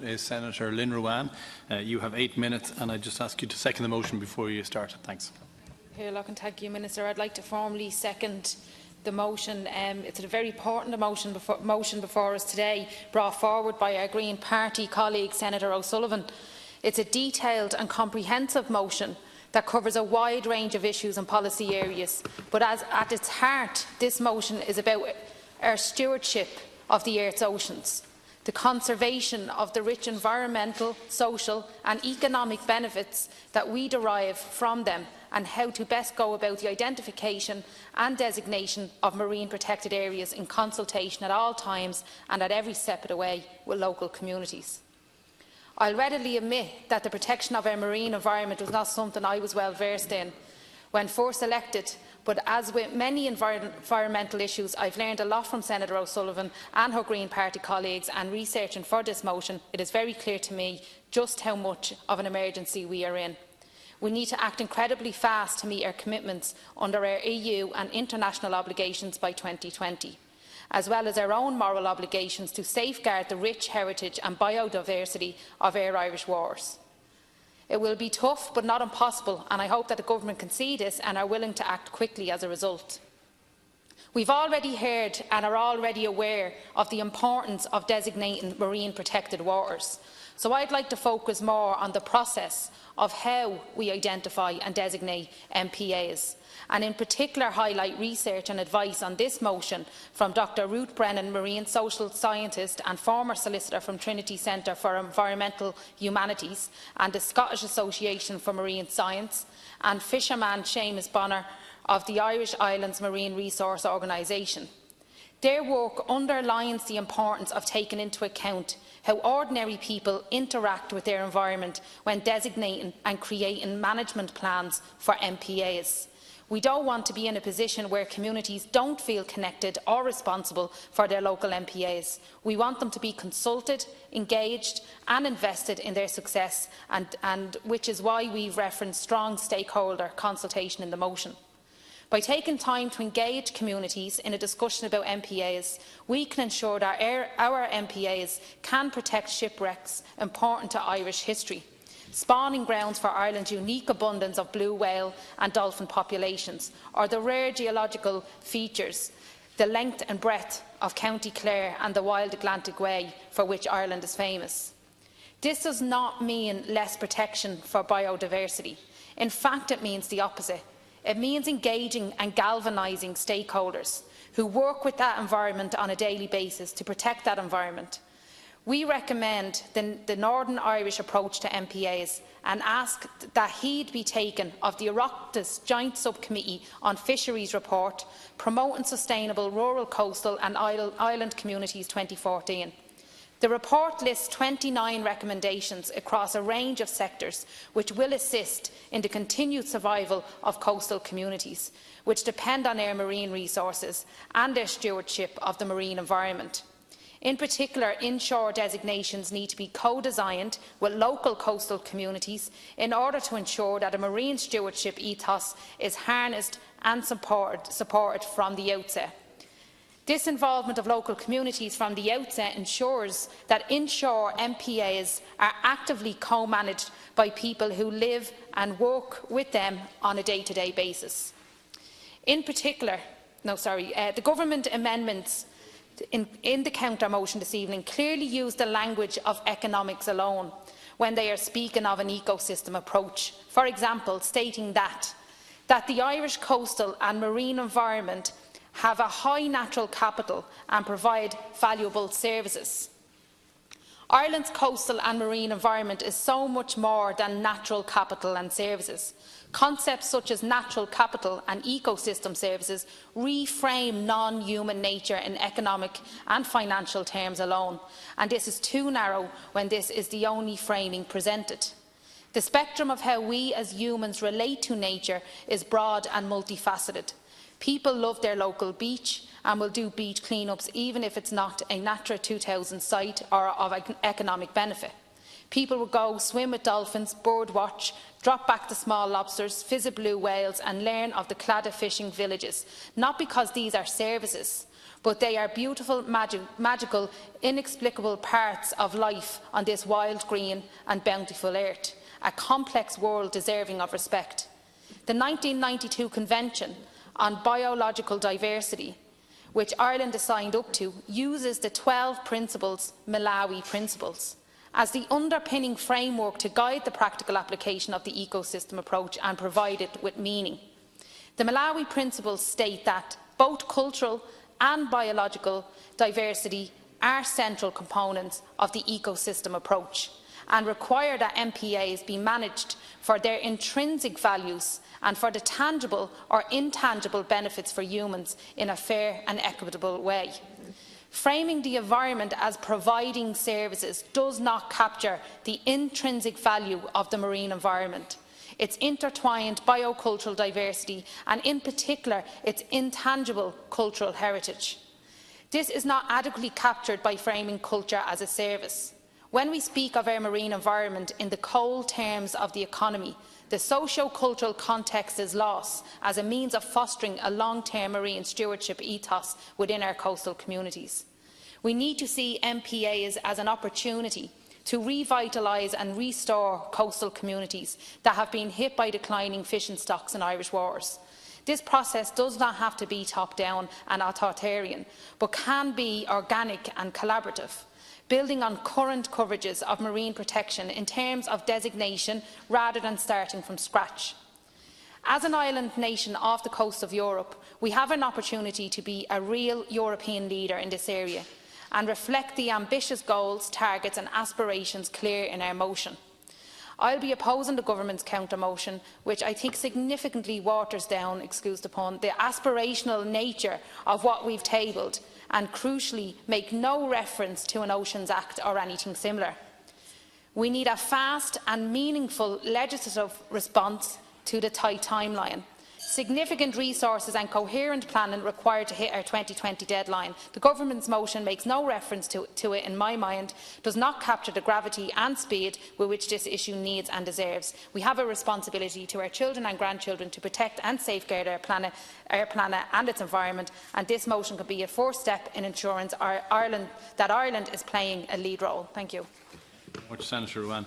Is Senator Lynn Ruane. You have 8 minutes, and I just ask you to second the motion before you start. Thanks. Thank you, Minister. I'd like to formally second the motion. It's a very important motion before us today, brought forward by our Green Party colleague, Senator O'Sullivan. It's a detailed and comprehensive motion that covers a wide range of issues and policy areas. But at its heart, this motion is about our stewardship of the Earth's oceans, the conservation of the rich environmental, social and economic benefits that we derive from them, and how to best go about the identification and designation of marine protected areas in consultation at all times and at every step of the way with local communities. I'll readily admit that the protection of our marine environment was not something I was well versed in when first elected, but as with many environmental issues, I've learned a lot from Senator O'Sullivan and her Green Party colleagues, and researching for this motion, it is very clear to me just how much of an emergency we are in. We need to act incredibly fast to meet our commitments under our EU and international obligations by 2020, as well as our own moral obligations to safeguard the rich heritage and biodiversity of our Irish waters. It will be tough but not impossible, and I hope that the Government can see this and are willing to act quickly as a result. We've already heard and are already aware of the importance of designating marine protected waters, so I'd like to focus more on the process of how we identify and designate MPAs, and in particular highlight research and advice on this motion from Dr Ruth Brennan, marine social scientist and former solicitor from Trinity Centre for Environmental Humanities and the Scottish Association for Marine Science, and fisherman Seamus Bonner of the Irish Islands Marine Resource Organisation. Their work underlines the importance of taking into account how ordinary people interact with their environment when designating and creating management plans for MPAs. We don't want to be in a position where communities don't feel connected or responsible for their local MPAs. We want them to be consulted, engaged and invested in their success, and which is why we've referenced strong stakeholder consultation in the motion. By taking time to engage communities in a discussion about MPAs, we can ensure that our MPAs can protect shipwrecks important to Irish history, spawning grounds for Ireland's unique abundance of blue whale and dolphin populations, or the rare geological features, the length and breadth of County Clare and the wild Atlantic Way, for which Ireland is famous. This does not mean less protection for biodiversity. In fact, it means the opposite. It means engaging and galvanising stakeholders who work with that environment on a daily basis to protect that environment. We recommend the Northern Irish approach to MPAs and ask that heed be taken of the Oireachtas Joint Subcommittee on Fisheries report, Promoting Sustainable Rural, Coastal and Island Communities 2014. The report lists 29 recommendations across a range of sectors which will assist in the continued survival of coastal communities, which depend on our marine resources and their stewardship of the marine environment. In particular, inshore designations need to be co-designed with local coastal communities in order to ensure that a marine stewardship ethos is harnessed and supported from the outset. This involvement of local communities from the outset ensures that inshore MPAs are actively co-managed by people who live and work with them on a day-to-day basis. In particular, the government amendments in the counter motion this evening clearly use the language of economics alone when they are speaking of an ecosystem approach, for example, stating that the Irish coastal and marine environment have a high natural capital and provide valuable services. Ireland's coastal and marine environment is so much more than natural capital and services. Concepts such as natural capital and ecosystem services reframe non-human nature in economic and financial terms alone, and this is too narrow when this is the only framing presented. The spectrum of how we as humans relate to nature is broad and multifaceted. People love their local beach and will do beach clean-ups even if it's not a Natura 2000 site or of economic benefit. People will go swim with dolphins, bird watch, drop back the small lobsters, visit blue whales and learn of the Claddagh fishing villages, not because these are services, but they are beautiful, magical, inexplicable parts of life on this wild, green and bountiful earth, a complex world deserving of respect. The 1992 Convention on Biological Diversity, which Ireland is signed up to, uses the 12 principles, Malawi Principles, as the underpinning framework to guide the practical application of the ecosystem approach and provide it with meaning. The Malawi Principles state that both cultural and biological diversity are central components of the ecosystem approach and require that MPAs be managed for their intrinsic values and for the tangible or intangible benefits for humans in a fair and equitable way. Framing the environment as providing services does not capture the intrinsic value of the marine environment, its intertwined biocultural diversity and, in particular, its intangible cultural heritage. This is not adequately captured by framing culture as a service. When we speak of our marine environment in the cold terms of the economy, the socio-cultural context is lost as a means of fostering a long-term marine stewardship ethos within our coastal communities. We need to see MPAs as an opportunity to revitalise and restore coastal communities that have been hit by declining fishing stocks and Irish waters. This process does not have to be top-down and authoritarian, but can be organic and collaborative, building on current coverages of marine protection in terms of designation rather than starting from scratch. As an island nation off the coast of Europe, we have an opportunity to be a real European leader in this area and reflect the ambitious goals, targets and aspirations clear in our motion. I will be opposing the Government's counter-motion, which I think significantly waters down, excuse the pun, the aspirational nature of what we've tabled and, crucially, make no reference to an Oceans Act or anything similar. We need a fast and meaningful legislative response to the tight timeline. Significant resources and coherent planning required to hit our 2020 deadline. The Government's motion makes no reference to it, in my mind, does not capture the gravity and speed with which this issue needs and deserves. We have a responsibility to our children and grandchildren to protect and safeguard our planet and its environment, and this motion could be a first step in ensuring that Ireland is playing a lead role. Thank you. Senator Ruane.